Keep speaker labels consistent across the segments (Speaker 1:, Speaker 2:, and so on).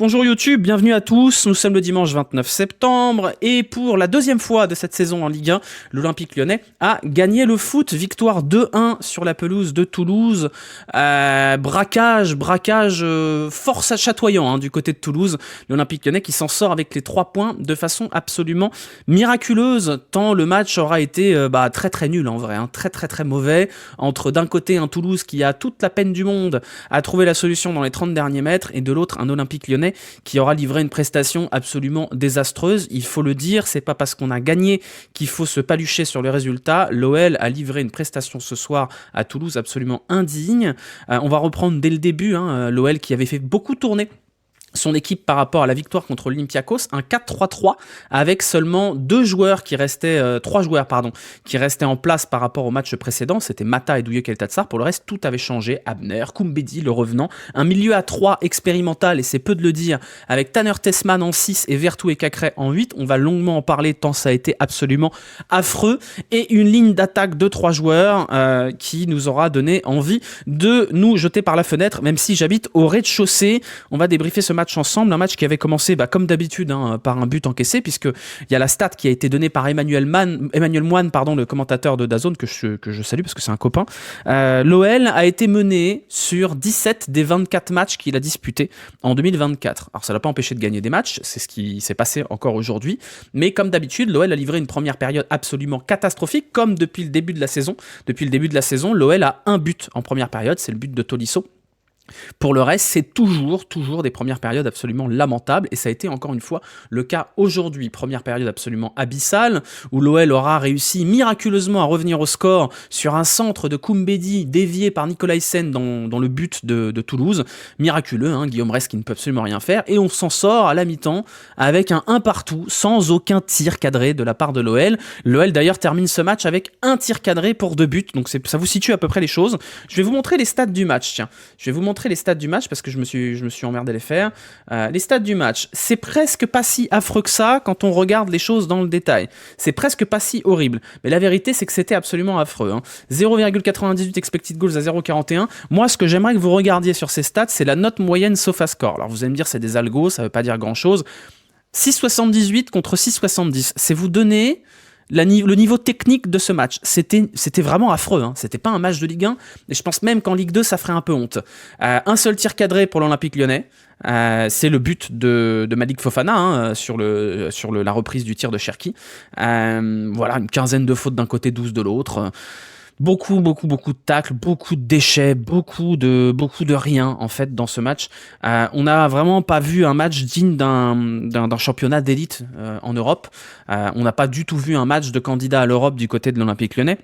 Speaker 1: Bonjour YouTube, bienvenue à tous, nous sommes le dimanche 29 septembre et pour la deuxième fois de cette saison en Ligue 1, l'Olympique Lyonnais a gagné le foot, victoire 2-1 sur la pelouse de Toulouse, braquage fort chatoyant du côté de Toulouse, l'Olympique Lyonnais qui s'en sort avec les 3 points de façon absolument miraculeuse, tant le match aura été très très nul en vrai, très mauvais, entre d'un côté un Toulouse qui a toute la peine du monde à trouver la solution dans les 30 derniers mètres et de l'autre un Olympique Lyonnais qui aura livré une prestation absolument désastreuse. Il faut le dire, c'est pas parce qu'on a gagné qu'il faut se palucher sur le résultat. L'OL a livré une prestation ce soir à Toulouse absolument indigne. On va reprendre dès le début, l'OL qui avait fait beaucoup tourner son équipe par rapport à la victoire contre l'Olympiakos, un 4-3-3 avec seulement 3 joueurs qui restaient en place par rapport au match précédent, c'était Mata et Douye Keltatsar. Pour le reste, tout avait changé. Abner, Koumbedi, le revenant, un milieu à 3 expérimental, et c'est peu de le dire, avec Tanner Tessman en 6 et Vertou et Cacré en 8. On va longuement en parler tant ça a été absolument affreux, et une ligne d'attaque de 3 joueurs qui nous aura donné envie de nous jeter par la fenêtre, même si j'habite au rez-de-chaussée. On va débriefer ce match ensemble, un match qui avait commencé comme d'habitude par un but encaissé, puisqu'il y a la stat qui a été donnée par Emmanuel Moine, le commentateur de DAZN, que je salue parce que c'est un copain. L'OL a été mené sur 17 des 24 matchs qu'il a disputés en 2024. Alors ça l'a pas empêché de gagner des matchs, c'est ce qui s'est passé encore aujourd'hui, mais comme d'habitude, l'OL a livré une première période absolument catastrophique, comme depuis le début de la saison. Depuis le début de la saison, l'OL a un but en première période, c'est le but de Tolisso. Pour le reste, c'est toujours des premières périodes absolument lamentables, et ça a été encore une fois le cas aujourd'hui. Première période absolument abyssale, où l'OL aura réussi miraculeusement à revenir au score sur un centre de Koumbedi dévié par Nicolaïsen dans le but de Toulouse. Miraculeux, Guillaume Rest qui ne peut absolument rien faire, et on s'en sort à la mi-temps avec un 1 partout, sans aucun tir cadré de la part de l'OL. L'OL d'ailleurs termine ce match avec un tir cadré pour 2 buts, donc ça vous situe à peu près les choses. Je vais vous montrer les stats du match, les stats du match parce que je me suis emmerdé à les faire. Les stats du match, c'est presque pas si affreux que ça quand on regarde les choses dans le détail. C'est presque pas si horrible. Mais la vérité, c'est que c'était absolument affreux. 0,98 expected goals à 0,41. Moi, ce que j'aimerais que vous regardiez sur ces stats, c'est la note moyenne SofaScore. Alors vous allez me dire, c'est des algos, ça veut pas dire grand-chose. 6,78 contre 6,70. C'est vous donner le niveau technique de ce match. C'était vraiment affreux, C'était pas un match de Ligue 1, et je pense même qu'en Ligue 2 ça ferait un peu honte. Un seul tir cadré pour l'Olympique Lyonnais, c'est le but de Malik Fofana sur la reprise du tir de Cherki. Voilà, une quinzaine de fautes d'un côté, 12 de l'autre. Beaucoup de tacles, beaucoup de déchets, beaucoup de rien en fait dans ce match. On n'a vraiment pas vu un match digne d'un championnat d'élite en Europe. On n'a pas du tout vu un match de candidat à l'Europe du côté de l'Olympique Lyonnais.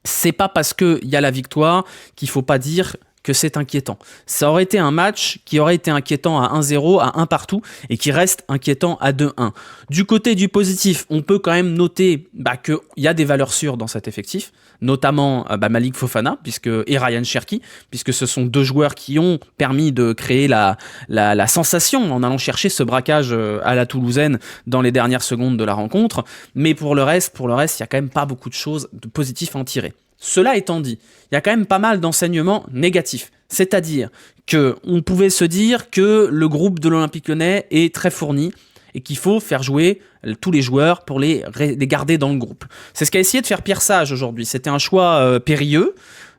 Speaker 1: C'est pas parce qu'il y a la victoire qu'il faut pas dire que c'est inquiétant. Ça aurait été un match qui aurait été inquiétant à 1-0, à 1 partout, et qui reste inquiétant à 2-1. Du côté du positif, on peut quand même noter qu'il y a des valeurs sûres dans cet effectif, notamment Malik Fofana et Ryan Cherki, puisque ce sont 2 joueurs qui ont permis de créer la sensation en allant chercher ce braquage à la toulousaine dans les dernières secondes de la rencontre. Mais pour le reste, il n'y a quand même pas beaucoup de choses de positif à en tirer. Cela étant dit, il y a quand même pas mal d'enseignements négatifs. C'est-à-dire qu'on pouvait se dire que le groupe de l'Olympique Lyonnais est très fourni et qu'il faut faire jouer tous les joueurs pour les garder dans le groupe. C'est ce qu'a essayé de faire Pierre Sage aujourd'hui. C'était un choix périlleux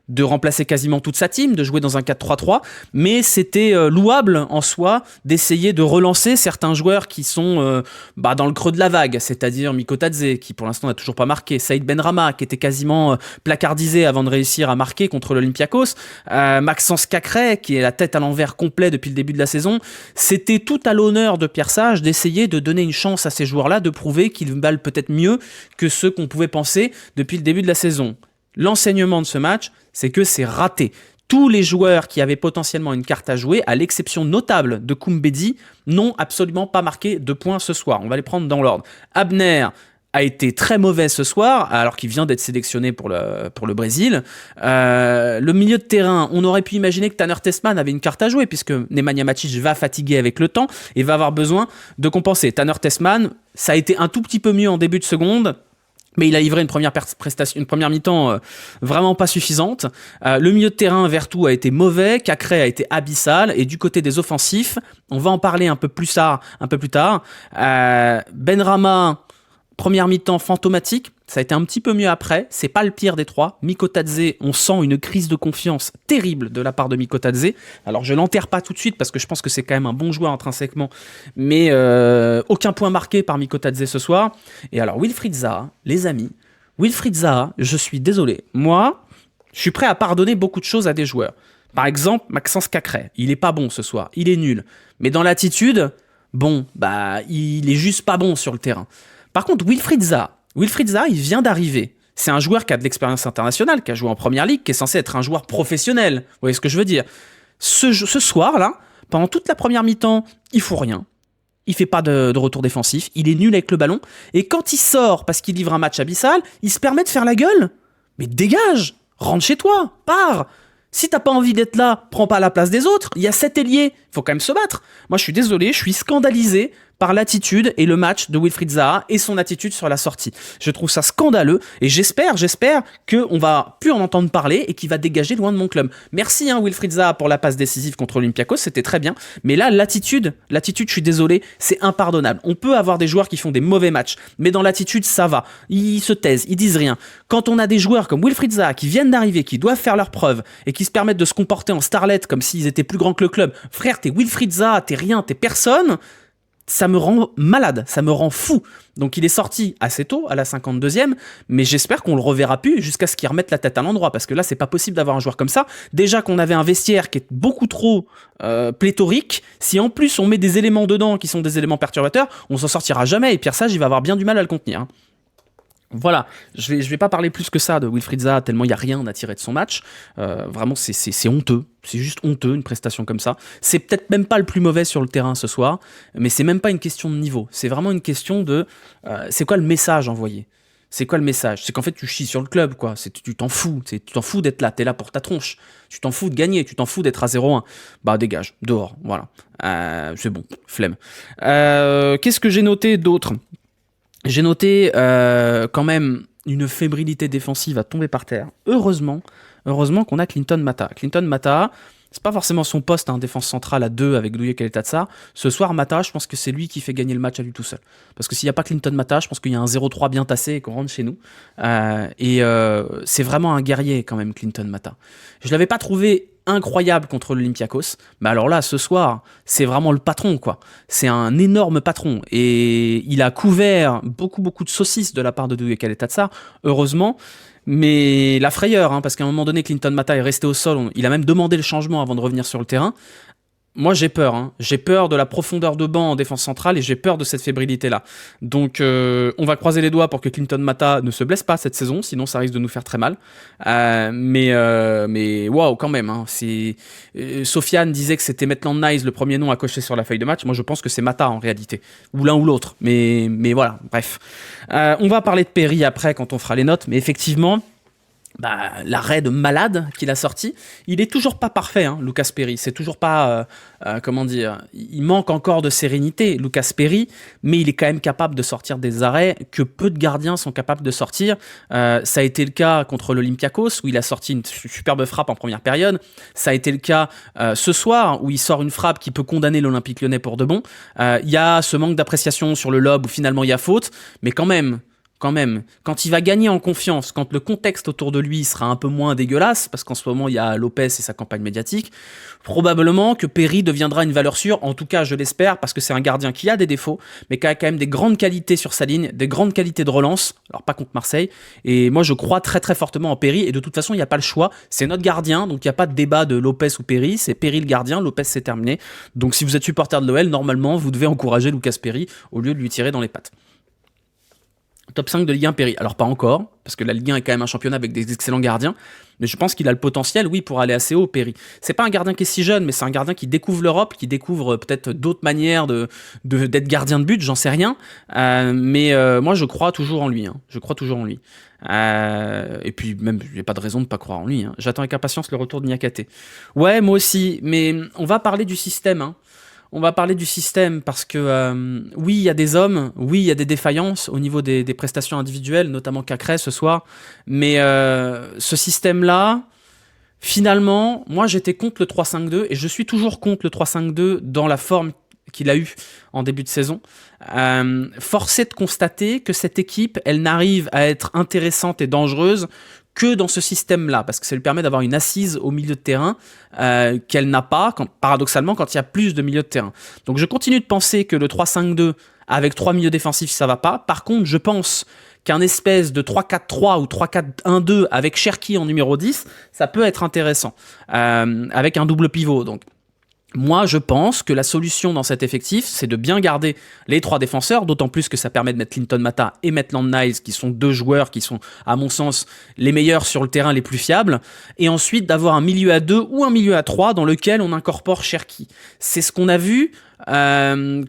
Speaker 1: de remplacer quasiment toute sa team, de jouer dans un 4-3-3, mais c'était louable en soi d'essayer de relancer certains joueurs qui sont dans le creux de la vague, c'est-à-dire Miko Tadze, qui pour l'instant n'a toujours pas marqué, Saïd Benrahma, qui était quasiment placardisé avant de réussir à marquer contre l'Olympiakos, Maxence Cacré, qui est la tête à l'envers complet depuis le début de la saison. C'était tout à l'honneur de Pierre Sage d'essayer de donner une chance à ces joueurs-là, de prouver qu'ils valent peut-être mieux que ceux qu'on pouvait penser depuis le début de la saison. L'enseignement de ce match, c'est que c'est raté. Tous les joueurs qui avaient potentiellement une carte à jouer, à l'exception notable de Koumbedi, n'ont absolument pas marqué de points ce soir. On va les prendre dans l'ordre. Abner a été très mauvais ce soir, alors qu'il vient d'être sélectionné pour le Brésil. Le milieu de terrain, on aurait pu imaginer que Tanner Tessman avait une carte à jouer, puisque Nemanja Matic va fatiguer avec le temps et va avoir besoin de compenser. Tanner Tessman, ça a été un tout petit peu mieux en début de seconde. Mais il a livré une prestation, une première mi-temps vraiment pas suffisante. Le milieu de terrain, Vertou, a été mauvais, Cacré a été abyssal, et du côté des offensifs, on va en parler un peu plus tard. Benrahma, première mi-temps fantomatique, ça a été un petit peu mieux après, c'est pas le pire des trois. Mikotadze, on sent une crise de confiance terrible de la part de Mikotadze. Alors je l'enterre pas tout de suite parce que je pense que c'est quand même un bon joueur intrinsèquement, mais aucun point marqué par Mikotadze ce soir. Et alors Wilfried Zaha, les amis, Wilfried Zaha, je suis désolé, moi, je suis prêt à pardonner beaucoup de choses à des joueurs. Par exemple, Maxence Cacré, il est pas bon ce soir, il est nul. Mais dans l'attitude, bon, bah il est juste pas bon sur le terrain. Par contre, Wilfried Zaha, il vient d'arriver. C'est un joueur qui a de l'expérience internationale, qui a joué en première ligue, qui est censé être un joueur professionnel. Vous voyez ce que je veux dire ? Ce soir-là, pendant toute la première mi-temps, il fout rien. Il fait pas de retour défensif. Il est nul avec le ballon. Et quand il sort parce qu'il livre un match abyssal, il se permet de faire la gueule. Mais dégage ! Rentre chez toi, pars. Si t'as pas envie d'être là, prends pas la place des autres. Il y a 7 ailiers, faut quand même se battre. Moi, je suis désolé, je suis scandalisé par l'attitude et le match de Wilfried Zaha et son attitude sur la sortie. Je trouve ça scandaleux et j'espère qu'on va plus en entendre parler et qu'il va dégager loin de mon club. Merci Wilfried Zaha pour la passe décisive contre Olympiakos, c'était très bien. Mais là, l'attitude, je suis désolé, c'est impardonnable. On peut avoir des joueurs qui font des mauvais matchs, mais dans l'attitude, ça va. Ils se taisent, ils disent rien. Quand on a des joueurs comme Wilfried Zaha qui viennent d'arriver, qui doivent faire leurs preuves et qui se permettent de se comporter en starlet comme s'ils étaient plus grands que le club, frère, t'es Wilfried Zaha, t'es rien, t'es personne. Ça me rend malade, ça me rend fou. Donc il est sorti assez tôt, à la 52e, mais j'espère qu'on le reverra plus jusqu'à ce qu'il remette la tête à l'endroit, parce que là c'est pas possible d'avoir un joueur comme ça. Déjà qu'on avait un vestiaire qui est beaucoup trop pléthorique, si en plus on met des éléments dedans qui sont des éléments perturbateurs, on s'en sortira jamais, et Pierre Sage il va avoir bien du mal à le contenir. Hein. Voilà, je vais pas parler plus que ça de Wilfried Zaha, tellement il n'y a rien à tirer de son match. Vraiment, c'est honteux. C'est juste honteux, une prestation comme ça. C'est peut-être même pas le plus mauvais sur le terrain ce soir, mais c'est même pas une question de niveau. C'est vraiment une question de... c'est quoi le message envoyé ? C'est quoi le message ? C'est qu'en fait, tu chies sur le club, quoi. Tu t'en fous. Tu t'en fous d'être là. T'es là pour ta tronche. Tu t'en fous de gagner. Tu t'en fous d'être à 0-1. Bah, dégage. Dehors. Voilà. C'est bon. Flemme. Qu'est-ce que j'ai noté d'autre ? J'ai noté quand même une fébrilité défensive à tomber par terre. Heureusement qu'on a Clinton Mata. Clinton Mata, c'est pas forcément son poste, défense centrale à 2 avec Douye Kaletatsar. Ce soir, Mata, je pense que c'est lui qui fait gagner le match à lui tout seul. Parce que s'il n'y a pas Clinton Mata, je pense qu'il y a un 0-3 bien tassé et qu'on rentre chez nous. C'est vraiment un guerrier quand même, Clinton Mata. Je l'avais pas trouvé incroyable contre l'Olympiakos, mais alors là, ce soir, c'est vraiment le patron, quoi. C'est un énorme patron, et il a couvert beaucoup de saucisses de la part de Douye Kaletatsar, heureusement, mais la frayeur, parce qu'à un moment donné, Clinton Mata est resté au sol, il a même demandé le changement avant de revenir sur le terrain. Moi, j'ai peur. J'ai peur de la profondeur de banc en défense centrale et j'ai peur de cette fébrilité-là. Donc, on va croiser les doigts pour que Clinton Mata ne se blesse pas cette saison, sinon ça risque de nous faire très mal. Mais waouh, quand même. Sofiane disait que c'était Maitland Nice le premier nom à cocher sur la feuille de match. Moi, je pense que c'est Mata en réalité, ou l'un ou l'autre. Mais voilà, bref. On va parler de Perry après quand on fera les notes, mais effectivement. L'arrêt de malade qu'il a sorti, il est toujours pas parfait, Lucas Perry. C'est toujours pas, comment dire, il manque encore de sérénité, Lucas Perry, mais il est quand même capable de sortir des arrêts que peu de gardiens sont capables de sortir. Ça a été le cas contre l'Olympiakos, où il a sorti une superbe frappe en première période. Ça a été le cas ce soir, où il sort une frappe qui peut condamner l'Olympique Lyonnais pour de bon. Il y a ce manque d'appréciation sur le lob, où finalement il y a faute, mais quand même, quand il va gagner en confiance, quand le contexte autour de lui sera un peu moins dégueulasse, parce qu'en ce moment il y a Lopez et sa campagne médiatique, probablement que Perry deviendra une valeur sûre, en tout cas je l'espère, parce que c'est un gardien qui a des défauts, mais qui a quand même des grandes qualités sur sa ligne, des grandes qualités de relance, alors pas contre Marseille, et moi je crois très très fortement en Perry, et de toute façon il n'y a pas le choix, c'est notre gardien, donc il n'y a pas de débat de Lopez ou Perry, c'est Perry le gardien, Lopez c'est terminé, donc si vous êtes supporter de l'OL, normalement vous devez encourager Lucas Perry au lieu de lui tirer dans les pattes. Top 5 de Ligue 1 Perry. Alors pas encore, parce que la Ligue 1 est quand même un championnat avec des excellents gardiens, mais je pense qu'il a le potentiel, oui, pour aller assez haut, Perry. C'est pas un gardien qui est si jeune, mais c'est un gardien qui découvre l'Europe, qui découvre peut-être d'autres manières d'être gardien de but, j'en sais rien, mais moi je crois toujours en lui, je crois toujours en lui. Et puis même, il n'y a pas de raison de ne pas croire en lui. J'attends avec impatience le retour de Niakate. Ouais, moi aussi, mais on va parler du système, On va parler du système parce que oui, il y a des hommes, oui, il y a des défaillances au niveau des prestations individuelles, notamment Cacré ce soir. Mais ce système-là, finalement, moi j'étais contre le 3-5-2 et je suis toujours contre le 3-5-2 dans la forme qu'il a eu en début de saison. Force est de constater que cette équipe, elle n'arrive à être intéressante et dangereuse que dans ce système-là, parce que ça lui permet d'avoir une assise au milieu de terrain qu'elle n'a pas, paradoxalement, quand il y a plus de milieu de terrain. Donc je continue de penser que le 3-5-2 avec 3 milieux défensifs, ça va pas. Par contre, je pense qu'un espèce de 3-4-3 ou 3-4-1-2 avec Cherki en numéro 10, ça peut être intéressant, avec un double pivot. Donc moi, je pense que la solution dans cet effectif, c'est de bien garder les 3 défenseurs, d'autant plus que ça permet de mettre Clinton Mata et Maitland Niles, qui sont 2 joueurs qui sont, à mon sens, les meilleurs sur le terrain, les plus fiables, et ensuite d'avoir un milieu à 2 ou un milieu à 3 dans lequel on incorpore Cherki. C'est ce qu'on a vu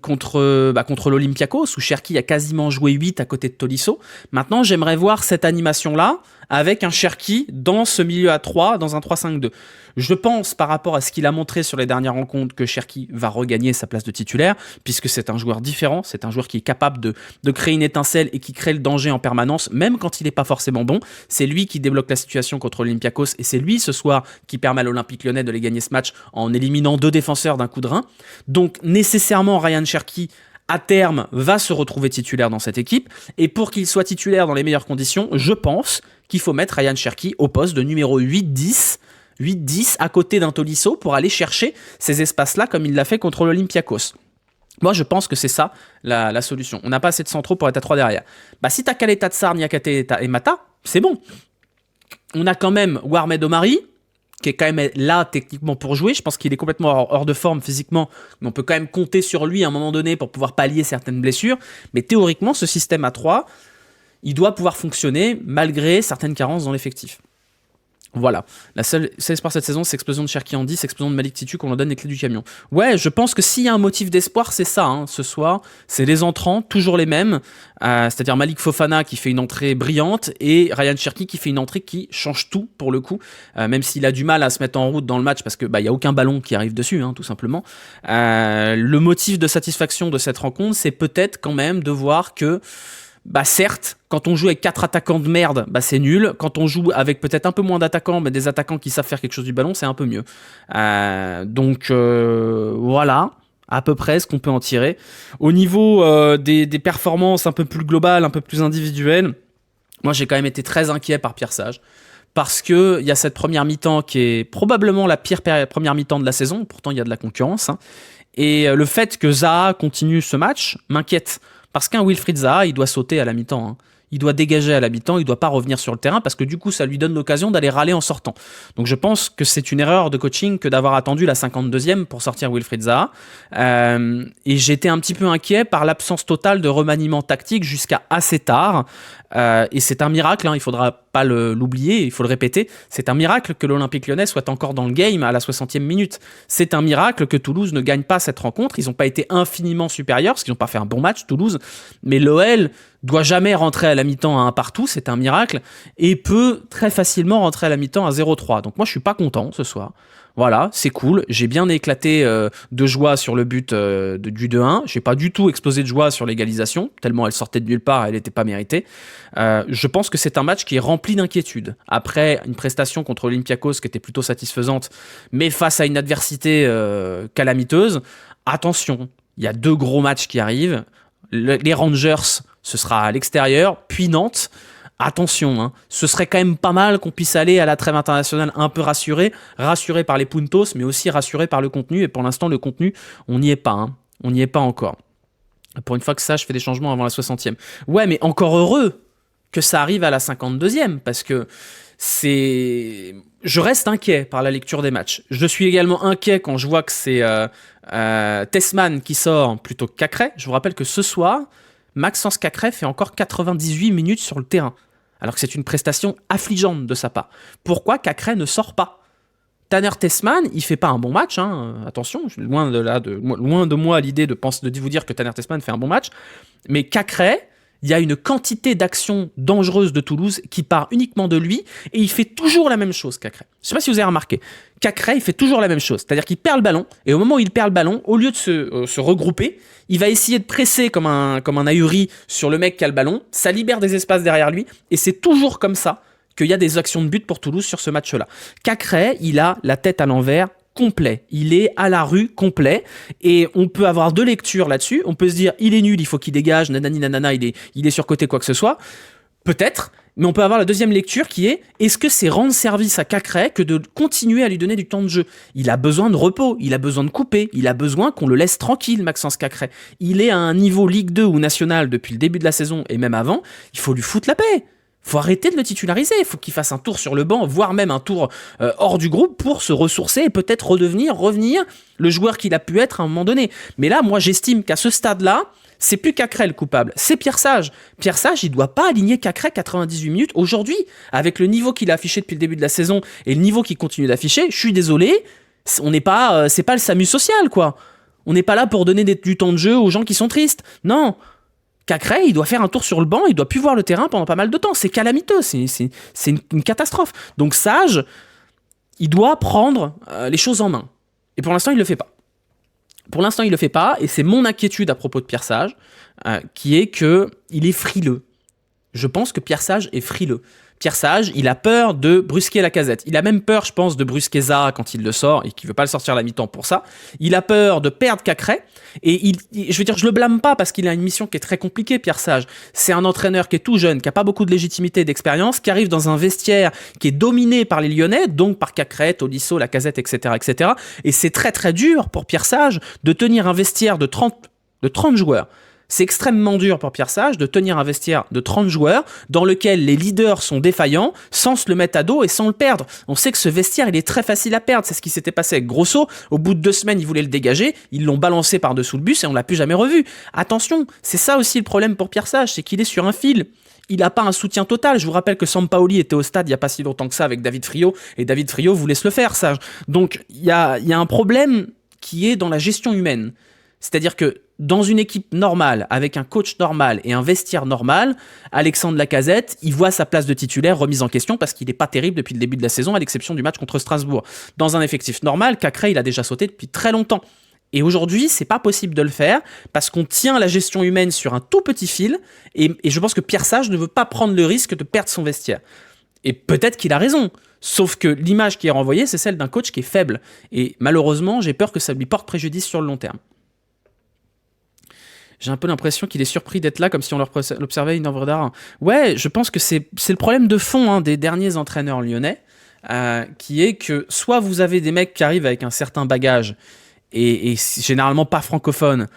Speaker 1: contre l'Olympiakos, où Cherki a quasiment joué 8 à côté de Tolisso. Maintenant, j'aimerais voir cette animation-là avec un Cherki dans ce milieu à 3, dans un 3-5-2. Je pense, par rapport à ce qu'il a montré sur les dernières rencontres, que Cherki va regagner sa place de titulaire, puisque c'est un joueur différent, c'est un joueur qui est capable de créer une étincelle et qui crée le danger en permanence, même quand il n'est pas forcément bon. C'est lui qui débloque la situation contre l'Olympiakos, et c'est lui, ce soir, qui permet à l'Olympique Lyonnais de les gagner ce match en éliminant 2 défenseurs d'un coup de rein. Donc, nécessairement, Ryan Cherki, à terme, va se retrouver titulaire dans cette équipe. Et pour qu'il soit titulaire dans les meilleures conditions, je pense qu'il faut mettre Ryan Cherki au poste de numéro 8-10 à côté d'un Tolisso pour aller chercher ces espaces-là comme il l'a fait contre l'Olympiakos. Moi, je pense que c'est ça la solution. On n'a pas assez de centraux pour être à 3 derrière. Si t'as Kaleta Tsar, Niakate et Mata, c'est bon. On a quand même Warmed Omari, qui est quand même là techniquement pour jouer. Je pense qu'il est complètement hors de forme physiquement, mais on peut quand même compter sur lui à un moment donné pour pouvoir pallier certaines blessures. Mais théoriquement, ce système à 3, il doit pouvoir fonctionner malgré certaines carences dans l'effectif. Voilà, la seule espoir cette saison, c'est explosion de Cherki en 10, explosion de Malik Titu, qu'on leur donne les clés du camion. Ouais, je pense que s'il y a un motif d'espoir, c'est ça, ce soir, c'est les entrants, toujours les mêmes, c'est-à-dire Malik Fofana qui fait une entrée brillante et Ryan Cherki qui fait une entrée qui change tout pour le coup, même s'il a du mal à se mettre en route dans le match parce que y a aucun ballon qui arrive dessus, tout simplement. Le motif de satisfaction de cette rencontre, c'est peut-être quand même de voir que certes, quand on joue avec 4 attaquants de merde, c'est nul. Quand on joue avec peut-être un peu moins d'attaquants, mais des attaquants qui savent faire quelque chose du ballon, c'est un peu mieux. Donc voilà, à peu près ce qu'on peut en tirer. Au niveau des performances un peu plus globales, un peu plus individuelles, moi j'ai quand même été très inquiet par Pierre Sage. Parce qu'il y a cette première mi-temps qui est probablement la pire première mi-temps de la saison. Pourtant, il y a de la concurrence. Et le fait que Zaha continue ce match m'inquiète. Parce qu'un Wilfried Zaha, il doit sauter à la mi-temps. Il doit dégager à la mi-temps, il ne doit pas revenir sur le terrain parce que du coup, ça lui donne l'occasion d'aller râler en sortant. Donc je pense que c'est une erreur de coaching que d'avoir attendu la 52e pour sortir Wilfried Zaha. Et j'étais un petit peu inquiet par l'absence totale de remaniement tactique jusqu'à assez tard. Et c'est un miracle, il ne faudra pas l'oublier, il faut le répéter, c'est un miracle que l'Olympique Lyonnais soit encore dans le game à la 60e minute. C'est un miracle que Toulouse ne gagne pas cette rencontre. Ils n'ont pas été infiniment supérieurs, parce qu'ils n'ont pas fait un bon match, Toulouse, mais l'OL doit jamais rentrer à la mi-temps à 1 partout, c'est un miracle, et peut très facilement rentrer à la mi-temps à 0-3. Donc moi je suis pas content ce soir. Voilà, c'est cool. J'ai bien éclaté de joie sur le but du 2-1. J'ai pas du tout explosé de joie sur l'égalisation, tellement elle sortait de nulle part, elle n'était pas méritée. Je pense que c'est un match qui est rempli d'inquiétude. Après une prestation contre l'Olympiakos qui était plutôt satisfaisante, mais face à une adversité calamiteuse, attention, il y a 2 gros matchs qui arrivent. Les Rangers, ce sera à l'extérieur, puis Nantes. Attention, ce serait quand même pas mal qu'on puisse aller à la trêve internationale un peu rassuré par les puntos, mais aussi rassuré par le contenu. Et pour l'instant, le contenu, on n'y est pas. On n'y est pas encore. Pour une fois que ça, je fais des changements avant la 60e. Ouais, mais encore heureux que ça arrive à la 52e, parce que je reste inquiet par la lecture des matchs. Je suis également inquiet quand je vois que c'est Tessman qui sort plutôt que Cacré. Je vous rappelle que ce soir, Maxence Cacré fait encore 98 minutes sur le terrain, alors que c'est une prestation affligeante de sa part. Pourquoi Cacré ne sort pas ? Tanner Tessman, il fait pas un bon match, attention, je suis loin de moi l'idée de vous dire que Tanner Tessman fait un bon match, mais Cacré, il y a une quantité d'actions dangereuses de Toulouse qui part uniquement de lui, et il fait toujours la même chose, Cacré. Je ne sais pas si vous avez remarqué. Cacré, il fait toujours la même chose. C'est-à-dire qu'il perd le ballon, et au moment où il perd le ballon, au lieu de se regrouper, il va essayer de presser comme un ahuri sur le mec qui a le ballon, ça libère des espaces derrière lui, et c'est toujours comme ça qu'il y a des actions de but pour Toulouse sur ce match-là. Cacré, il a la tête à l'envers, complet. Il est à la rue, complet. Et on peut avoir deux lectures là-dessus. On peut se dire, il est nul, il faut qu'il dégage, nanani nanana, il est surcoté, quoi que ce soit. Peut-être. Mais on peut avoir la deuxième lecture qui est, est-ce que c'est rendre service à Cacré que de continuer à lui donner du temps de jeu? Il a besoin de repos, il a besoin de couper, il a besoin qu'on le laisse tranquille, Maxence Cacré. Il est à un niveau Ligue 2 ou national depuis le début de la saison et même avant, il faut lui foutre la paix. Faut arrêter de le titulariser, il faut qu'il fasse un tour sur le banc, voire même un tour hors du groupe pour se ressourcer et peut-être revenir le joueur qu'il a pu être à un moment donné. Mais là, moi, j'estime qu'à ce stade-là, c'est plus Cacré le coupable, c'est Pierre Sage. Pierre Sage, il doit pas aligner Cacré 98 minutes aujourd'hui. Avec le niveau qu'il a affiché depuis le début de la saison et le niveau qu'il continue d'afficher, je suis désolé, on n'est pas, c'est pas le SAMU social, quoi. On n'est pas là pour donner du temps de jeu aux gens qui sont tristes. Non. Cacré, il doit faire un tour sur le banc, il doit plus voir le terrain pendant pas mal de temps. C'est calamiteux, c'est une catastrophe. Donc Sage, il doit prendre les choses en main. Et pour l'instant, il le fait pas. Pour l'instant, il le fait pas, et c'est mon inquiétude à propos de Pierre Sage, qui est que il est frileux. Je pense que Pierre Sage est frileux. Pierre Sage, il a peur de brusquer Lacazette. Il a même peur, je pense, de brusquer Zaha quand il le sort et qu'il veut pas le sortir à la mi-temps pour ça. Il a peur de perdre Cacré. Et je veux dire, je le blâme pas parce qu'il a une mission qui est très compliquée, Pierre Sage. C'est un entraîneur qui est tout jeune, qui a pas beaucoup de légitimité et d'expérience, qui arrive dans un vestiaire qui est dominé par les Lyonnais, donc par Cacré, Tolisso, Lacazette, etc., etc. Et c'est très très dur pour Pierre Sage de tenir un vestiaire de 30 joueurs. C'est extrêmement dur pour Pierre Sage de tenir un vestiaire de 30 joueurs dans lequel les leaders sont défaillants sans se le mettre à dos et sans le perdre. On sait que ce vestiaire, il est très facile à perdre. C'est ce qui s'était passé avec Grosso. Au bout de 2 semaines, ils voulaient le dégager. Ils l'ont balancé par-dessous le bus et on l'a plus jamais revu. Attention, c'est ça aussi le problème pour Pierre Sage, c'est qu'il est sur un fil. Il n'a pas un soutien total. Je vous rappelle que Sampaoli était au stade il n'y a pas si longtemps que ça avec David Friot et David Friot voulait se le faire, Sage. Donc, il y a un problème qui est dans la gestion humaine. C'est-à-dire que dans une équipe normale, avec un coach normal et un vestiaire normal, Alexandre Lacazette, il voit sa place de titulaire remise en question parce qu'il n'est pas terrible depuis le début de la saison, à l'exception du match contre Strasbourg. Dans un effectif normal, Cacré, il a déjà sauté depuis très longtemps. Et aujourd'hui, c'est pas possible de le faire parce qu'on tient la gestion humaine sur un tout petit fil et je pense que Pierre Sage ne veut pas prendre le risque de perdre son vestiaire. Et peut-être qu'il a raison. Sauf que l'image qui est renvoyée, c'est celle d'un coach qui est faible. Et malheureusement, j'ai peur que ça lui porte préjudice sur le long terme. J'ai un peu l'impression qu'il est surpris d'être là, comme si on l'observait une œuvre d'art. Ouais, je pense que c'est le problème de fond des derniers entraîneurs lyonnais, qui est que soit vous avez des mecs qui arrivent avec un certain bagage, et généralement pas francophones,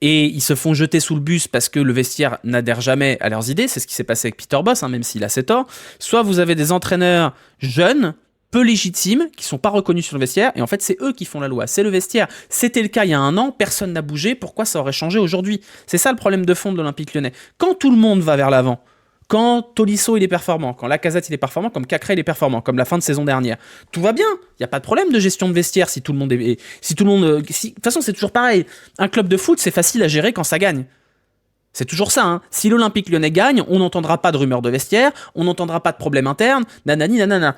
Speaker 1: et ils se font jeter sous le bus parce que le vestiaire n'adhère jamais à leurs idées, c'est ce qui s'est passé avec Peter Bosz, même s'il a ses torts, soit vous avez des entraîneurs jeunes, peu légitimes, qui sont pas reconnus sur le vestiaire, et en fait c'est eux qui font la loi, c'est le vestiaire. C'était le cas il y a 1 an, personne n'a bougé, pourquoi ça aurait changé aujourd'hui? C'est ça le problème de fond de l'Olympique Lyonnais. Quand tout le monde va vers l'avant, quand Tolisso il est performant, quand Lacazette il est performant, comme Cacré il est performant, comme la fin de saison dernière, tout va bien, il n'y a pas de problème de gestion de vestiaire si tout le monde est... De toute façon c'est toujours pareil, un club de foot c'est facile à gérer quand ça gagne. C'est toujours ça, hein. Si l'Olympique Lyonnais gagne, on n'entendra pas de rumeurs de vestiaire, on n'entendra pas de problèmes internes, nanani nanana.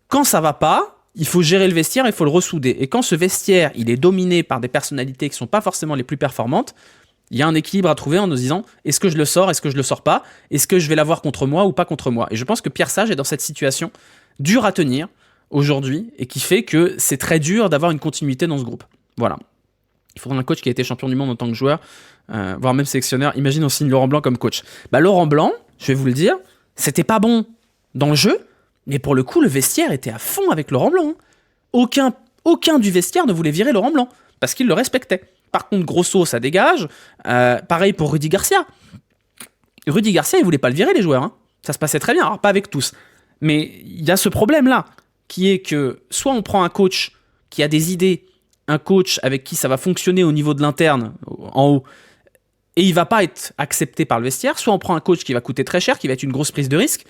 Speaker 1: Quand ça va pas, il faut gérer le vestiaire, il faut le ressouder. Et quand ce vestiaire, il est dominé par des personnalités qui sont pas forcément les plus performantes, il y a un équilibre à trouver en nous disant, est-ce que je le sors, est-ce que je le sors pas? Est-ce que je vais l'avoir contre moi ou pas contre moi? Et je pense que Pierre Sage est dans cette situation dure à tenir aujourd'hui et qui fait que c'est très dur d'avoir une continuité dans ce groupe. Voilà. Il faudra un coach qui a été champion du monde en tant que joueur, voire même sélectionneur. Imagine on signe Laurent Blanc comme coach. Laurent Blanc, je vais vous le dire, c'était pas bon dans le jeu, mais pour le coup, le vestiaire était à fond avec Laurent Blanc. Aucun du vestiaire ne voulait virer Laurent Blanc, parce qu'il le respectait. Par contre, Grosso, ça dégage. Pareil pour Rudy Garcia. Rudy Garcia, il voulait pas le virer, les joueurs. Hein. Ça se passait très bien, alors pas avec tous. Mais il y a ce problème-là, qui est que soit on prend un coach qui a des idées, un coach avec qui ça va fonctionner au niveau de l'interne, en haut, et il va pas être accepté par le vestiaire, soit on prend un coach qui va coûter très cher, qui va être une grosse prise de risque,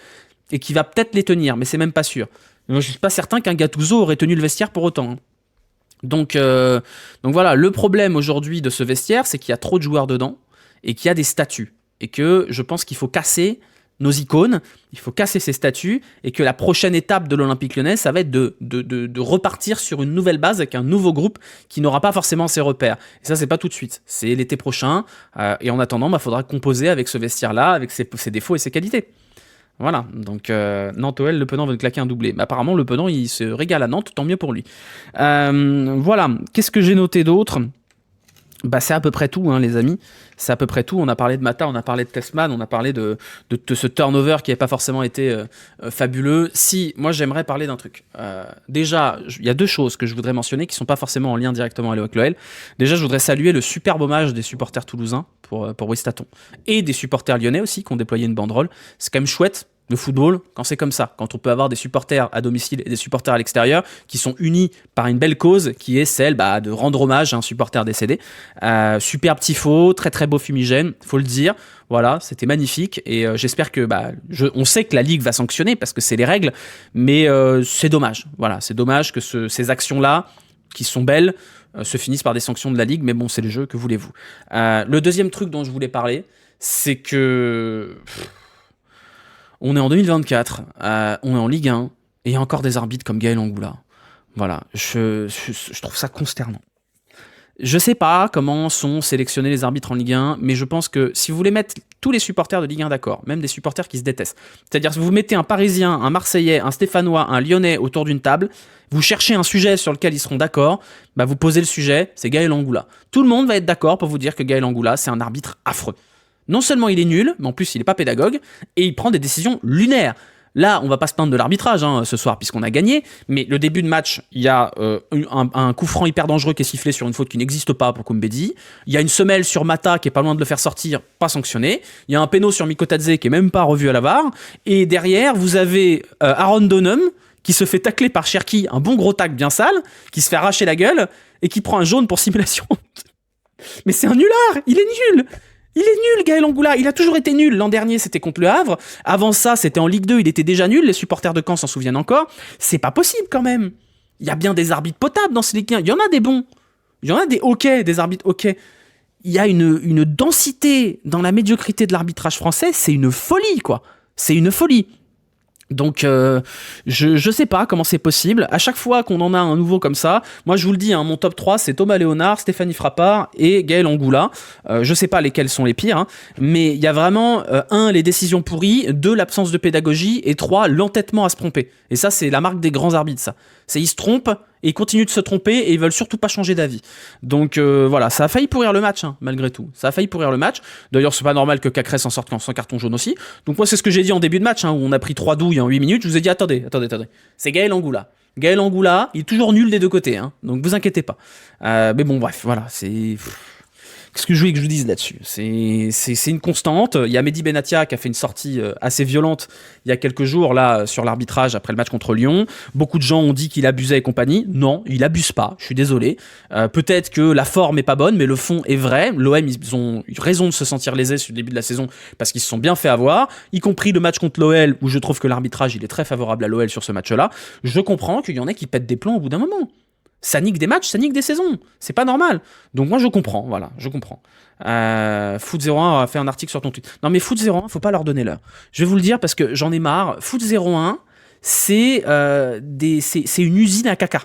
Speaker 1: et qui va peut-être les tenir, mais c'est même pas sûr. Moi, je suis pas certain qu'un Gattuso aurait tenu le vestiaire pour autant. Hein. Donc voilà, le problème aujourd'hui de ce vestiaire, c'est qu'il y a trop de joueurs dedans, et qu'il y a des statuts. et que je pense qu'il faut casser nos icônes, il faut casser ces statuts, et que la prochaine étape de l'Olympique Lyonnais, ça va être de repartir sur une nouvelle base avec un nouveau groupe qui n'aura pas forcément ses repères. Et ça, c'est pas tout de suite, c'est l'été prochain, et en attendant, faudra composer avec ce vestiaire-là, avec ses défauts et ses qualités. Voilà, donc Nantes-OL, Le Penant veut claquer un doublé. Mais apparemment, Le Penant, il se régale à Nantes, tant mieux pour lui. Voilà, qu'est-ce que j'ai noté d'autre ? C'est à peu près tout, les amis. C'est à peu près tout. On a parlé de Mata, on a parlé de Tessman, on a parlé de ce turnover qui n'avait pas forcément été fabuleux. Si, moi j'aimerais parler d'un truc. Déjà, il y a deux choses que je voudrais mentionner qui ne sont pas forcément en lien directement avec l'OL. Déjà, je voudrais saluer le superbe hommage des supporters toulousains pour Wistaton. Et des supporters lyonnais aussi qui ont déployé une banderole. C'est quand même chouette. Le football, quand c'est comme ça, quand on peut avoir des supporters à domicile et des supporters à l'extérieur qui sont unis par une belle cause qui est celle de rendre hommage à un supporter décédé. Superbe tifo, très très beau fumigène, faut le dire. Voilà, c'était magnifique et j'espère que on sait que la Ligue va sanctionner parce que c'est les règles, mais c'est dommage. Voilà, c'est dommage que ces actions-là, qui sont belles, se finissent par des sanctions de la Ligue, mais bon, c'est le jeu, que voulez-vous. Le deuxième truc dont je voulais parler, c'est que... On est en 2024, on est en Ligue 1, et il y a encore des arbitres comme Gaël Angoula. Voilà, je trouve ça consternant. Je sais pas comment sont sélectionnés les arbitres en Ligue 1, mais je pense que si vous voulez mettre tous les supporters de Ligue 1 d'accord, même des supporters qui se détestent, c'est-à-dire si vous mettez un Parisien, un Marseillais, un Stéphanois, un Lyonnais autour d'une table, vous cherchez un sujet sur lequel ils seront d'accord, vous posez le sujet, c'est Gaël Angoula. Tout le monde va être d'accord pour vous dire que Gaël Angoula, c'est un arbitre affreux. Non seulement il est nul, mais en plus il n'est pas pédagogue, et il prend des décisions lunaires. Là, on va pas se plaindre de l'arbitrage ce soir, puisqu'on a gagné, mais le début de match, il y a un coup franc hyper dangereux qui est sifflé sur une faute qui n'existe pas pour Koumbedi. Il y a une semelle sur Mata qui est pas loin de le faire sortir, pas sanctionné. Il y a un péno sur Mikotadze qui est même pas revu à la VAR. Et derrière, vous avez Aaron Donham qui se fait tacler par Cherki, un bon gros tac bien sale, qui se fait arracher la gueule, et qui prend un jaune pour simulation. Mais c'est un nulard, il est nul. Il est nul, Gaël Angoula. Il a toujours été nul. L'an dernier, c'était contre le Havre. Avant ça, c'était en Ligue 2. Il était déjà nul. Les supporters de Caen s'en souviennent encore. C'est pas possible, quand même. Il y a bien des arbitres potables dans ces Ligue 1. Il y en a des bons. Il y en a des OK, des arbitres OK. Il y a une densité dans la médiocrité de l'arbitrage français. C'est une folie, quoi. C'est une folie. Donc, je sais pas comment c'est possible. À chaque fois qu'on en a un nouveau comme ça, moi je vous le dis, mon top 3 c'est Thomas Léonard, Stéphanie Frappard et Gaël Angoula. Je sais pas lesquels sont les pires, mais il y a vraiment 1, les décisions pourries, 2, l'absence de pédagogie, et 3, l'entêtement à se tromper. Et ça, c'est la marque des grands arbitres, ça. C'est ils se trompent, et ils continuent de se tromper, et ils veulent surtout pas changer d'avis. Donc voilà, ça a failli pourrir le match, malgré tout. Ça a failli pourrir le match. D'ailleurs, c'est pas normal que Cacrès s'en sorte sans carton jaune aussi. Donc moi, c'est ce que j'ai dit en début de match, où on a pris 3 douilles en 8 minutes. Je vous ai dit, attendez. C'est Gaël Angoula. Gaël Angoula, il est toujours nul des deux côtés, donc vous inquiétez pas. Mais bon, bref, voilà, c'est... Qu'est-ce que je voulais que je vous dise là-dessus ? C'est une constante. Il y a Mehdi Benatia qui a fait une sortie assez violente il y a quelques jours là sur l'arbitrage après le match contre Lyon. Beaucoup de gens ont dit qu'il abusait et compagnie. Non, il abuse pas. Je suis désolé. Peut-être que la forme est pas bonne, mais le fond est vrai. L'OM, ils ont eu raison de se sentir lésés sur le début de la saison parce qu'ils se sont bien fait avoir, y compris le match contre l'OL où je trouve que l'arbitrage il est très favorable à l'OL sur ce match-là. Je comprends qu'il y en ait qui pètent des plombs au bout d'un moment. Ça nique des matchs, ça nique des saisons. C'est pas normal. Donc moi je comprends, voilà, je comprends. Foot01 a fait un article sur ton tweet. Non mais Foot01, faut pas leur donner l'heure. Je vais vous le dire parce que j'en ai marre. Foot01, c'est une usine à caca.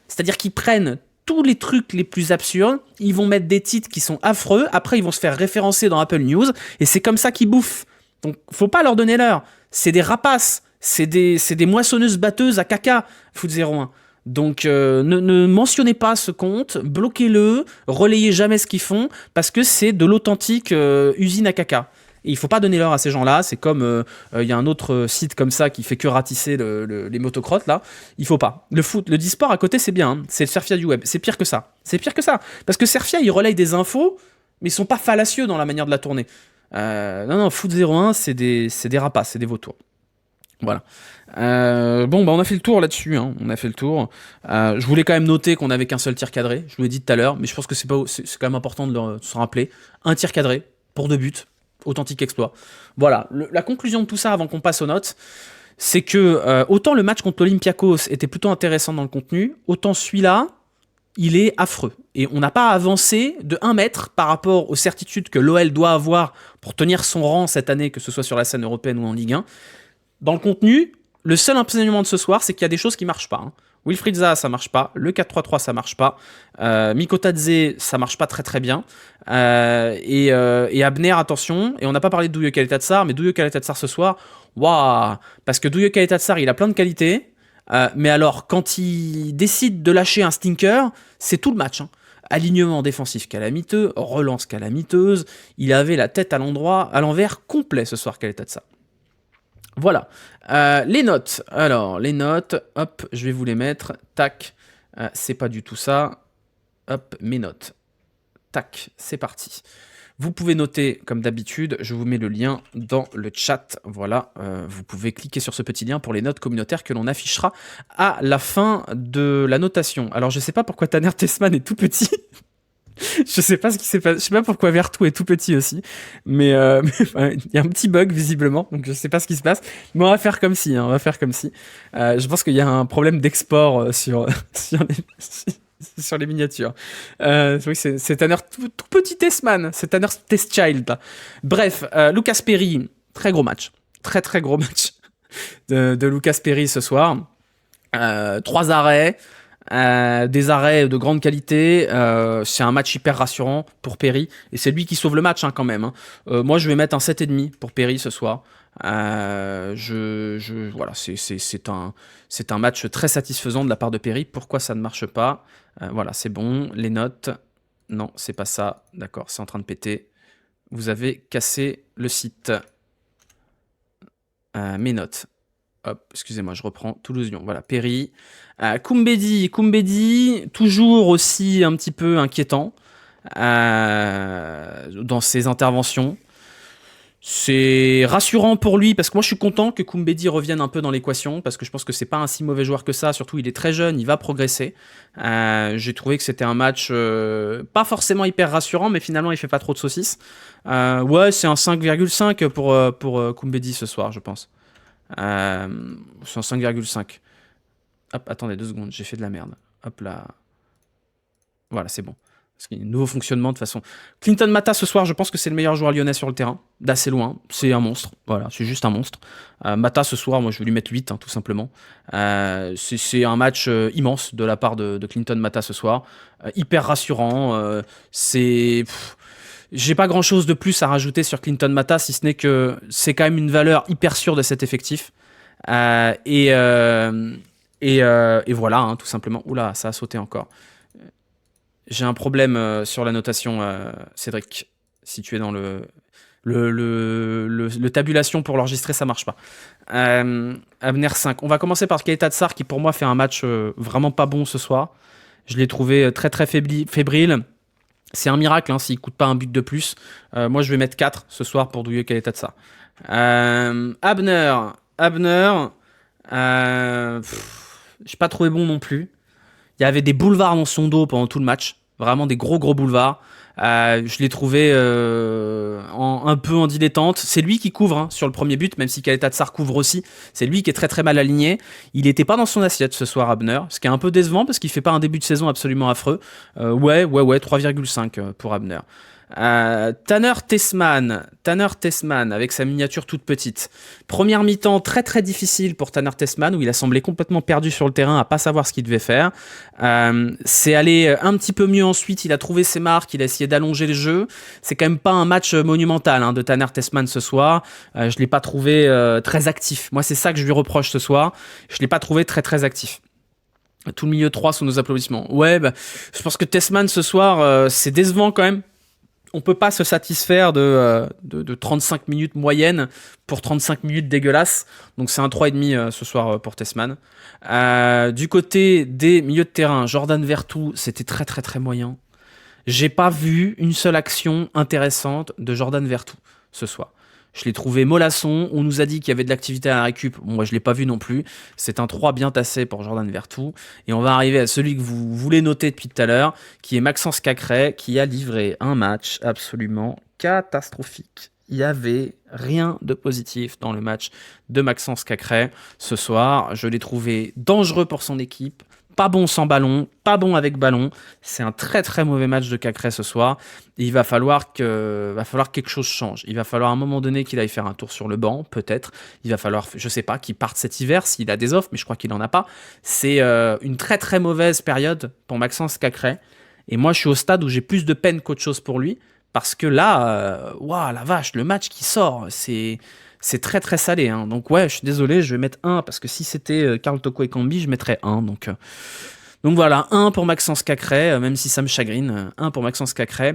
Speaker 1: C'est-à-dire qu'ils prennent tous les trucs les plus absurdes, ils vont mettre des titres qui sont affreux, après ils vont se faire référencer dans Apple News, et c'est comme ça qu'ils bouffent. Donc faut pas leur donner l'heure. C'est des rapaces, c'est des moissonneuses batteuses à caca, Foot01. Donc ne mentionnez pas ce compte, bloquez-le, relayez jamais ce qu'ils font, parce que c'est de l'authentique usine à caca. Et il faut pas donner l'heure à ces gens-là, c'est comme il y a un autre site comme ça qui fait que ratisser les motocrottes là, il faut pas. Le foot, le e-sport à côté c'est bien, c'est le Serfia du web, c'est pire que ça. C'est pire que ça, parce que Serfia ils relayent des infos, mais ils sont pas fallacieux dans la manière de la tourner. Non, Foot01 c'est des rapaces, c'est des vautours. Voilà. On a fait le tour là-dessus, on a fait le tour. Je voulais quand même noter qu'on n'avait qu'un seul tir cadré, je vous l'ai dit tout à l'heure, mais je pense que c'est quand même important de se rappeler. Un tir cadré, pour 2 buts, authentique exploit. Voilà, la conclusion de tout ça avant qu'on passe aux notes, c'est que autant le match contre l'Olympiakos était plutôt intéressant dans le contenu, autant celui-là, il est affreux. Et on n'a pas avancé de 1 mètre par rapport aux certitudes que l'OL doit avoir pour tenir son rang cette année, que ce soit sur la scène européenne ou en Ligue 1. Dans le contenu, le seul enseignement de ce soir, c'est qu'il y a des choses qui marchent pas. Hein. Wilfried Zaha, ça marche pas. Le 4-3-3, ça marche pas. Miko Tadze, ça marche pas très très bien. Et Abner, attention. Et on n'a pas parlé de Douye Kaletatsar, mais Douye Kaletatsar ce soir, waouh. Parce que Douye Kaletatsar, il a plein de qualités. Mais alors, quand il décide de lâcher un stinker, c'est tout le match. Hein. Alignement défensif calamiteux, relance calamiteuse. Il avait la tête à l'envers complet ce soir, Kaletatsar. Voilà. Les notes. Alors, les notes, hop, je vais vous les mettre. Tac. C'est pas du tout ça. Hop, mes notes. Tac, c'est parti. Vous pouvez noter comme d'habitude, je vous mets le lien dans le chat. Voilà, vous pouvez cliquer sur ce petit lien pour les notes communautaires que l'on affichera à la fin de la notation. Alors, je sais pas pourquoi Tanner Tessman est tout petit. Je sais pas ce qui s'est passé. Je sais pas pourquoi Vertou est tout petit aussi, mais il y a un petit bug visiblement, donc je sais pas ce qui se passe. Mais on va faire comme si. Hein, on va faire comme si. Je pense qu'il y a un problème d'export sur sur les miniatures. Oui, c'est Tanner tout petit Tessman, c'est Tanner Testchild. Là. Bref, Lucas Perry, très gros match, très très gros match de Lucas Perry ce soir. 3 arrêts. Des arrêts de grande qualité, c'est un match hyper rassurant pour Perry et c'est lui qui sauve le match hein, quand même. Hein. Moi je vais mettre un 7,5 pour Perry ce soir. Voilà, c'est un match très satisfaisant de la part de Perry. Pourquoi ça ne marche pas? Voilà, c'est bon. Les notes, non, c'est pas ça. D'accord, c'est en train de péter. Vous avez cassé le site. Mes notes. Hop, excusez-moi, je reprends Toulouse-Lyon. Voilà, Perry. Koumbedi, toujours aussi un petit peu inquiétant dans ses interventions. C'est rassurant pour lui parce que moi je suis content que Koumbedi revienne un peu dans l'équation parce que je pense que c'est pas un si mauvais joueur que ça. Surtout, il est très jeune, il va progresser. J'ai trouvé que c'était un match pas forcément hyper rassurant, mais finalement il fait pas trop de saucisses. Ouais, c'est un 5,5 pour Koumbedi ce soir, je pense. C'est un 5,5. Hop, attendez 2 secondes, j'ai fait de la merde. Hop là. Voilà, c'est bon. Parce qu'il y a un nouveau fonctionnement de toute façon. Clinton Mata ce soir, je pense que c'est le meilleur joueur lyonnais sur le terrain. D'assez loin. C'est un monstre. Voilà, c'est juste un monstre. Mata ce soir, moi je vais lui mettre 8, hein, tout simplement. C'est un match immense de la part de Clinton Mata ce soir. Hyper rassurant. J'ai pas grand chose de plus à rajouter sur Clinton Mata, si ce n'est que c'est quand même une valeur hyper sûre de cet effectif. Et voilà, hein, tout simplement. Oula, ça a sauté encore. J'ai un problème sur la notation, Cédric. Si tu es dans le tabulation pour l'enregistrer, ça marche pas. Abner 5. On va commencer par Kaletatsar qui pour moi fait un match vraiment pas bon ce soir. Je l'ai trouvé très très fébrile. C'est un miracle hein, s'il coûte pas un but de plus. Moi je vais mettre 4 ce soir pour Douye Kaletatsar. Abner, j'ai pas trouvé bon non plus. Il y avait des boulevards dans son dos pendant tout le match. Vraiment des gros boulevards. Je l'ai trouvé un peu en dilettante. C'est lui qui couvre hein, sur le premier but, même si Kaletatsar couvre aussi. C'est lui qui est très très mal aligné. Il n'était pas dans son assiette ce soir, Abner. Ce qui est un peu décevant parce qu'il fait pas un début de saison absolument affreux. Ouais, 3,5 pour Abner. Tanner Tessman avec sa miniature toute petite. Première mi-temps très très difficile pour Tanner Tessman où il a semblé complètement perdu sur le terrain à pas savoir ce qu'il devait faire. C'est allé un petit peu mieux ensuite, il a trouvé ses marques, il a essayé d'allonger le jeu. C'est quand même pas un match monumental hein, de Tanner Tessman ce soir. Je l'ai pas trouvé très actif. Moi c'est ça que je lui reproche ce soir. Je l'ai pas trouvé très très actif. Tout le milieu 3 sous nos applaudissements. Ouais, je pense que Tessman ce soir c'est décevant quand même. On peut pas se satisfaire de 35 minutes moyenne pour 35 minutes dégueulasses. Donc c'est un 3,5 ce soir pour Tessman. Du côté des milieux de terrain, Jordan Vertou, c'était très très très moyen. J'ai pas vu une seule action intéressante de Jordan Vertou ce soir. Je l'ai trouvé mollasson. On nous a dit qu'il y avait de l'activité à la récup. Bon, moi, je ne l'ai pas vu non plus. C'est un 3 bien tassé pour Jordan Vertou. Et on va arriver à celui que vous voulez noter depuis tout à l'heure, qui est Maxence Cacré, qui a livré un match absolument catastrophique. Il n'y avait rien de positif dans le match de Maxence Cacré ce soir. Je l'ai trouvé dangereux pour son équipe, pas bon sans ballon, pas bon avec ballon. C'est un très très mauvais match de Cacré ce soir. Et il va falloir que quelque chose change. Il va falloir à un moment donné qu'il aille faire un tour sur le banc, peut-être. Il va falloir, je sais pas, qu'il parte cet hiver s'il a des offres, mais je crois qu'il en a pas. C'est une très très mauvaise période pour Maxence Cacré. Et moi, je suis au stade où j'ai plus de peine qu'autre chose pour lui. Parce que là, waouh, la vache, le match qui sort, c'est très très salé. Hein. Donc ouais, je suis désolé, je vais mettre 1 parce que si c'était Karl Toko Ekambi, je mettrais 1. Donc voilà, 1 pour Maxence Cacré, même si ça me chagrine. 1 pour Maxence Cacré.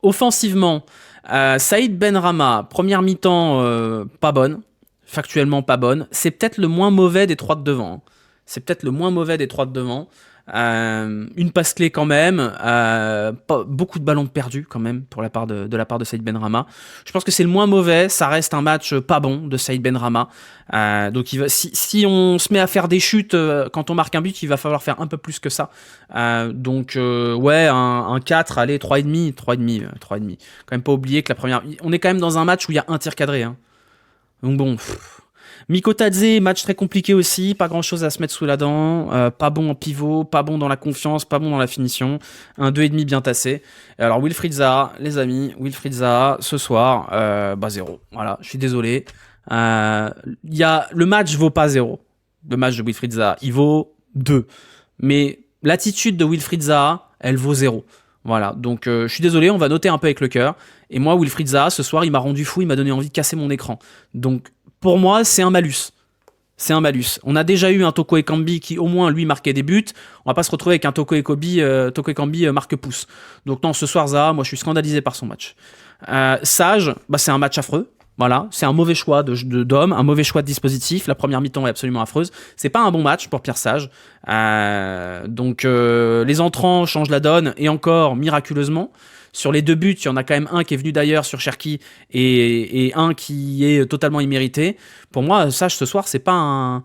Speaker 1: Offensivement, Saïd Benrahma, première mi-temps pas bonne, factuellement pas bonne. C'est peut-être le moins mauvais des 3 de devant. Hein. C'est peut-être le moins mauvais des 3 de devant. Une passe clé quand même, beaucoup de ballons perdus quand même pour la part de la part de Saïd Benrahma. Je pense que c'est le moins mauvais, ça reste un match pas bon de Saïd Benrahma. Donc si on se met à faire des chutes quand on marque un but, il va falloir faire un peu plus que ça. Ouais, un 4, allez, 3,5. Quand même pas oublier que on est quand même dans un match où il y a un tir cadré. Hein. Donc bon... Mikotadze, match très compliqué aussi, pas grand chose à se mettre sous la dent, pas bon en pivot, pas bon dans la confiance, pas bon dans la finition, un 2,5 bien tassé. Et alors Wilfried Zaha, les amis, ce soir, 0. Voilà, je suis désolé. Le match vaut pas 0. Le match de Wilfried Zaha, il vaut 2. Mais l'attitude de Wilfried Zaha, elle vaut 0. Voilà, donc je suis désolé, on va noter un peu avec le cœur. Et moi, Wilfried Zaha, ce soir, il m'a rendu fou, il m'a donné envie de casser mon écran. Donc pour moi, c'est un malus. C'est un malus. On a déjà eu un Toko Ekambi qui, au moins, lui, marquait des buts. On va pas se retrouver avec un Toko Ekambi marque-pouce. Donc non, ce soir, Zaha, moi, je suis scandalisé par son match. Sage, c'est un match affreux. Voilà, c'est un mauvais choix d'homme, un mauvais choix de dispositif. La première mi-temps est absolument affreuse. C'est pas un bon match pour Pierre Sage. Les entrants changent la donne, et encore, miraculeusement. Sur les 2 buts, il y en a quand même un qui est venu d'ailleurs sur Cherki et un qui est totalement immérité. Pour moi, Sage ce soir, c'est pas un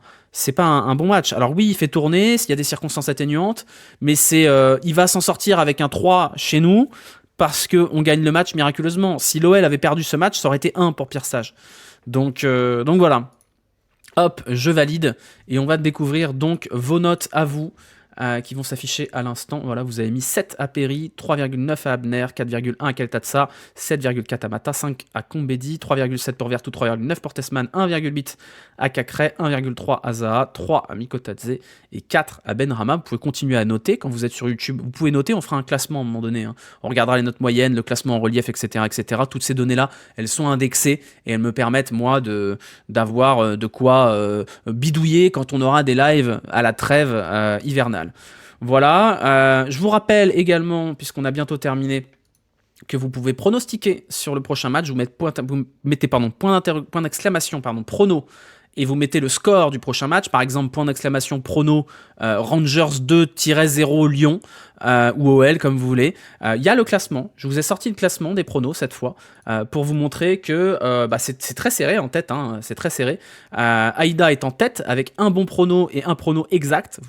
Speaker 1: bon match. Alors oui, il fait tourner, s'il y a des circonstances atténuantes, mais il va s'en sortir avec un 3 chez nous parce qu'on gagne le match miraculeusement. Si l'OL avait perdu ce match, ça aurait été 1 pour Pierre Sage. Donc voilà. Hop, je valide et on va découvrir donc vos notes à vous. Qui vont s'afficher à l'instant. Voilà, vous avez mis 7 à Perry, 3,9 à Abner, 4,1 à Keltatsa, 7,4 à Mata, 5 à Kombedi, 3,7 pour Vertu, 3,9 pour Tesman, 1,8 à Cacré, 1,3 à Zaha, 3 à Mikotadze et 4 à Benrahma. Vous pouvez continuer à noter quand vous êtes sur YouTube. Vous pouvez noter, on fera un classement à un moment donné. Hein. On regardera les notes moyennes, le classement en relief, etc., etc. Toutes ces données-là, elles sont indexées et elles me permettent, moi, d'avoir de quoi bidouiller quand on aura des lives à la trêve hivernale. Voilà, je vous rappelle également, puisqu'on a bientôt terminé, que vous pouvez pronostiquer sur le prochain match. Vous mettez point d'exclamation, prono, et vous mettez le score du prochain match. Par exemple, point d'exclamation prono Rangers 2-0 Lyon ou OL, comme vous voulez. Il y a le classement. Je vous ai sorti le classement des pronos cette fois pour vous montrer que c'est très serré en tête. Hein, c'est très serré. Aïda est en tête avec un bon prono et un prono exact.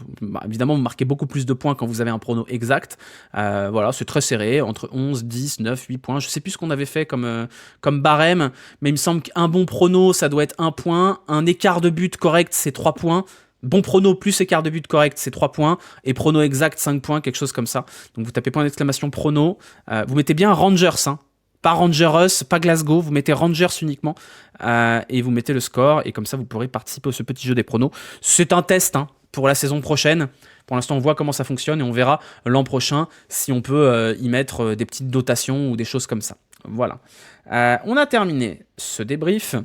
Speaker 1: Évidemment, vous marquez beaucoup plus de points quand vous avez un prono exact. Voilà, c'est très serré, entre 11, 10, 9, 8 points. Je sais plus ce qu'on avait fait comme barème, mais il me semble qu'un bon prono, ça doit être 1 point. Un écart de but correct, c'est 3 points. Bon prono plus écart de but correct, c'est 3 points. Et prono exact, 5 points, quelque chose comme ça. Donc vous tapez point d'exclamation prono. Vous mettez bien Rangers, hein. Pas Rangers, pas Glasgow. Vous mettez Rangers uniquement. Et vous mettez le score. Et comme ça, vous pourrez participer à ce petit jeu des pronos. C'est un test hein, pour la saison prochaine. Pour l'instant, on voit comment ça fonctionne. Et on verra l'an prochain si on peut y mettre des petites dotations ou des choses comme ça. Voilà. On a terminé ce débrief,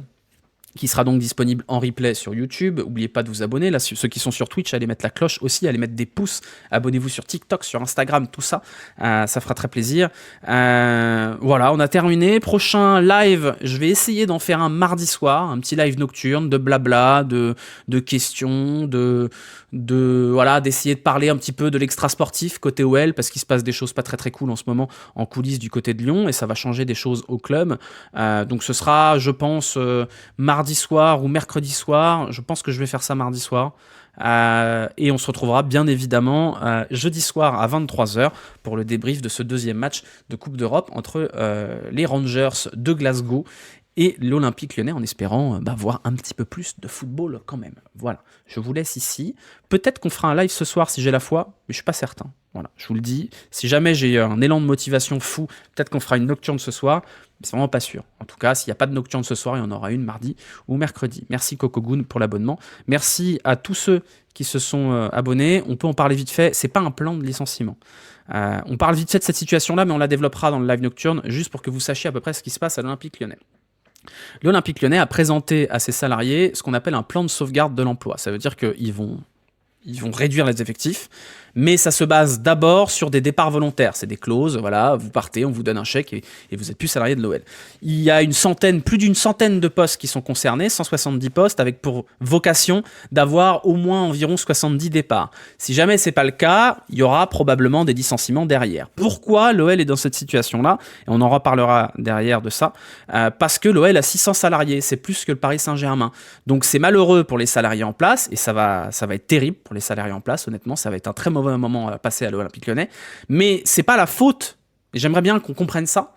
Speaker 1: qui sera donc disponible en replay sur YouTube. N'oubliez pas de vous abonner. Là, ceux qui sont sur Twitch, allez mettre la cloche aussi, allez mettre des pouces. Abonnez-vous sur TikTok, sur Instagram, tout ça. Ça fera très plaisir. Voilà, on a terminé. Prochain live, je vais essayer d'en faire un mardi soir, un petit live nocturne, de blabla, de questions, voilà, d'essayer de parler un petit peu de l'extra sportif côté OL, parce qu'il se passe des choses pas très très cool en ce moment en coulisses du côté de Lyon, et ça va changer des choses au club. Donc ce sera, je pense, mardi soir ou mercredi soir. Je pense que je vais faire ça mardi soir. Et on se retrouvera bien évidemment jeudi soir à 23h pour le débrief de ce deuxième match de Coupe d'Europe entre les Rangers de Glasgow et l'Olympique Lyonnais en espérant voir un petit peu plus de football quand même. Voilà, je vous laisse ici. Peut-être qu'on fera un live ce soir si j'ai la foi, mais je suis pas certain. Voilà, je vous le dis. Si jamais j'ai un élan de motivation fou, peut-être qu'on fera une nocturne ce soir, mais c'est vraiment pas sûr. En tout cas, s'il n'y a pas de nocturne ce soir, il y en aura une mardi ou mercredi. Merci Cocogoon pour l'abonnement. Merci à tous ceux qui se sont abonnés. On peut en parler vite fait. C'est pas un plan de licenciement. On parle vite fait de cette situation-là, mais on la développera dans le live nocturne, juste pour que vous sachiez à peu près ce qui se passe à l'Olympique Lyonnais. L'Olympique Lyonnais a présenté à ses salariés ce qu'on appelle un plan de sauvegarde de l'emploi. Ça veut dire qu'ils vont réduire les effectifs, mais ça se base d'abord sur des départs volontaires. C'est des clauses, voilà, vous partez, on vous donne un chèque et vous n'êtes plus salarié de l'OL. Il y a plus d'une centaine de postes qui sont concernés, 170 postes, avec pour vocation d'avoir au moins environ 70 départs. Si jamais c'est pas le cas, il y aura probablement des licenciements derrière. Pourquoi l'OL est dans cette situation-là? Et on en reparlera derrière de ça. Parce que l'OL a 600 salariés, c'est plus que le Paris Saint-Germain. Donc c'est malheureux pour les salariés en place, et ça va être terrible pour les salariés en place, honnêtement, ça va être un très mauvais moment à passer à l'Olympique Lyonnais, mais c'est pas la faute, et j'aimerais bien qu'on comprenne ça,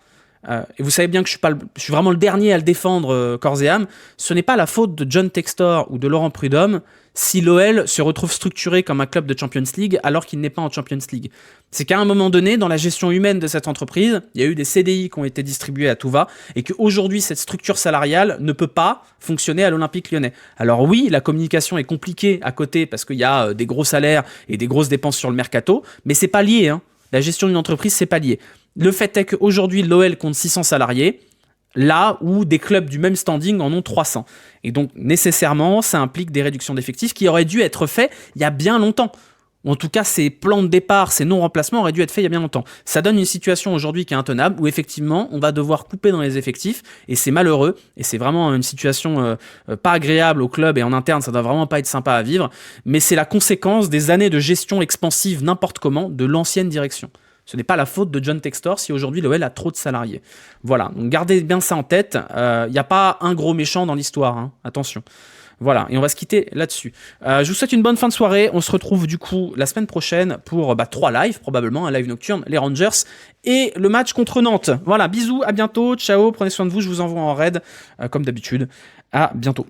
Speaker 1: et vous savez bien que je suis vraiment le dernier à le défendre corps et âme, ce n'est pas la faute de John Textor ou de Laurent Prudhomme si l'OL se retrouve structuré comme un club de Champions League alors qu'il n'est pas en Champions League. C'est qu'à un moment donné, dans la gestion humaine de cette entreprise, il y a eu des CDI qui ont été distribués à tout va, et qu'aujourd'hui, cette structure salariale ne peut pas fonctionner à l'Olympique Lyonnais. Alors oui, la communication est compliquée à côté, parce qu'il y a des gros salaires et des grosses dépenses sur le mercato, mais c'est pas lié, hein. La gestion d'une entreprise, c'est pas lié. Le fait est qu'aujourd'hui, l'OL compte 600 salariés, là où des clubs du même standing en ont 300. Et donc, nécessairement, ça implique des réductions d'effectifs qui auraient dû être faits il y a bien longtemps. Ou en tout cas, ces plans de départ, ces non-remplacements auraient dû être faits il y a bien longtemps. Ça donne une situation aujourd'hui qui est intenable, où effectivement, on va devoir couper dans les effectifs, et c'est malheureux, et c'est vraiment une situation pas agréable au club, et en interne, ça doit vraiment pas être sympa à vivre, mais c'est la conséquence des années de gestion expansive n'importe comment de l'ancienne direction. Ce n'est pas la faute de John Textor si aujourd'hui l'OL a trop de salariés. Voilà, donc gardez bien ça en tête. Il n'y a pas un gros méchant dans l'histoire, hein. Attention. Voilà, et on va se quitter là-dessus. Je vous souhaite une bonne fin de soirée. On se retrouve du coup la semaine prochaine pour 3 lives, probablement, un live nocturne, les Rangers et le match contre Nantes. Voilà, bisous, à bientôt, ciao, prenez soin de vous, je vous envoie en raid, comme d'habitude. À bientôt.